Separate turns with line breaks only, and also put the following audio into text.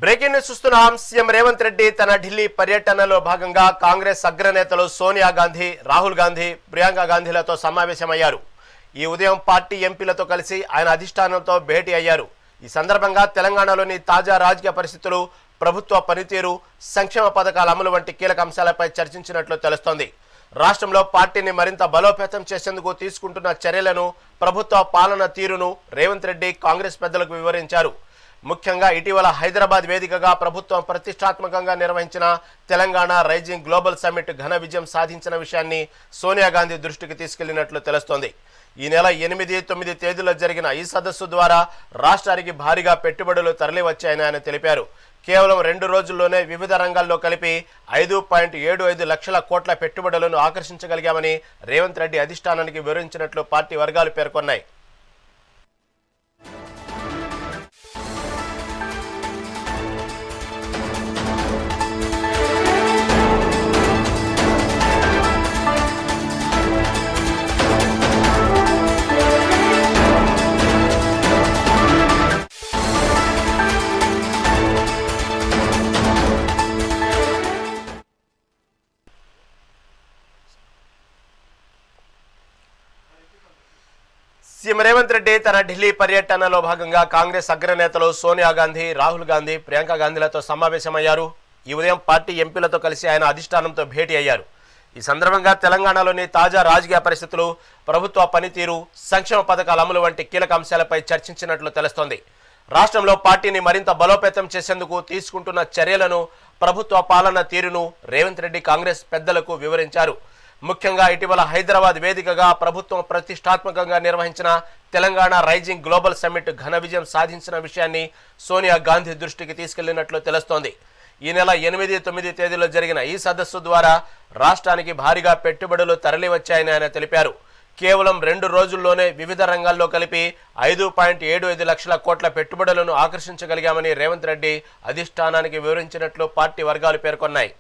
Breaking news చూస్తున్నాం. CM Revanth Reddy తన ఢిల్లీ పర్యటనలో భాగంగా కాంగ్రెస్ అగ్రనేతలు సోనియా గాంధీ, రాహుల్ గాంధీ, ప్రియాంక గాంధీలతో సమావేశమయ్యారు. ఈ ఉదయం పార్టీ ఎంపీలతో కలిసి ఆయన అధిష్టానంతో భేటీ అయ్యారు. ఈ సందర్భంగా తెలంగాణలోని తాజా రాజకీయ పరిస్థితులు, ప్రభుత్వ పనితీరు, సంక్షేమ పథకాల అమలు వంటి కీలక అంశాలపై చర్చించినట్లు తెలుస్తోంది. రాష్ట్రంలో పార్టీని మరింత బలోపేతం చేసేందుకు తీసుకుంటున్న చర్యలను, ప్రభుత్వ పాలన తీరును రేవంత్ రెడ్డి కాంగ్రెస్ పెద్దలకు వివరించారు. ముఖ్యంగా ఇటీవల హైదరాబాద్ వేదికగా ప్రభుత్వం ప్రతిష్టాత్మకంగా నిర్వహించిన తెలంగాణ రైజింగ్ గ్లోబల్ సమ్మిట్ ఘన విజయం సాధించిన విషయాన్ని సోనియా గాంధీ దృష్టికి తీసుకెళ్లినట్లు తెలుస్తోంది. ఈ నెల 8, 9 తేదీలో జరిగిన ఈ సదస్సు ద్వారా రాష్ట్రానికి భారీగా పెట్టుబడులు తరలివచ్చాయని ఆయన తెలిపారు. కేవలం 2 రోజుల్లోనే వివిధ రంగాల్లో కలిపి 5.75 లక్షల కోట్ల పెట్టుబడులను ఆకర్షించగలిగామని రేవంత్ రెడ్డి అధిష్టానానికి వివరించినట్లు పార్టీ వర్గాలు పేర్కొన్నాయి. సీఎం రేవంత్ రెడ్డి తన ఢిల్లీ పర్యటనలో భాగంగా కాంగ్రెస్ అగ్రనేతలు సోనియా గాంధీ, రాహుల్ గాంధీ, ప్రియాంక గాంధీలతో సమావేశమయ్యారు. ఈ ఉదయం పార్టీ ఎంపీలతో కలిసి ఆయన అధిష్టానంతో భేటీ అయ్యారు. ఈ సందర్భంగా తెలంగాణలోని తాజా రాజకీయ పరిస్థితులు, ప్రభుత్వ పనితీరు, సంక్షేమ పథకాల అమలు వంటి కీలక అంశాలపై చర్చించినట్లు తెలుస్తోంది. రాష్ట్రంలో పార్టీని మరింత బలోపేతం చేసేందుకు తీసుకుంటున్న చర్యలను, ప్రభుత్వ పాలన తీరును రేవంత్ రెడ్డి కాంగ్రెస్ పెద్దలకు వివరించారు. ముఖ్యంగా ఇటీవల హైదరాబాద్ వేదికగా ప్రభుత్వం ప్రతిష్టాత్మకంగా నిర్వహించిన తెలంగాణ రైజింగ్ గ్లోబల్ సమ్మిట్ ఘన విజయం సాధించిన విషయాన్ని సోనియా గాంధీ దృష్టికి తీసుకెళ్లినట్లు తెలుస్తోంది. ఈ నెల 8, 9 తేదీలో జరిగిన ఈ సదస్సు ద్వారా రాష్ట్రానికి భారీగా పెట్టుబడులు తరలివచ్చాయని ఆయన తెలిపారు. కేవలం 2 రోజుల్లోనే వివిధ రంగాల్లో కలిపి 5.75 లక్షల కోట్ల పెట్టుబడులను ఆకర్షించగలిగామని రేవంత్ రెడ్డి అధిష్టానానికి వివరించినట్లు పార్టీ వర్గాలు పేర్కొన్నాయి.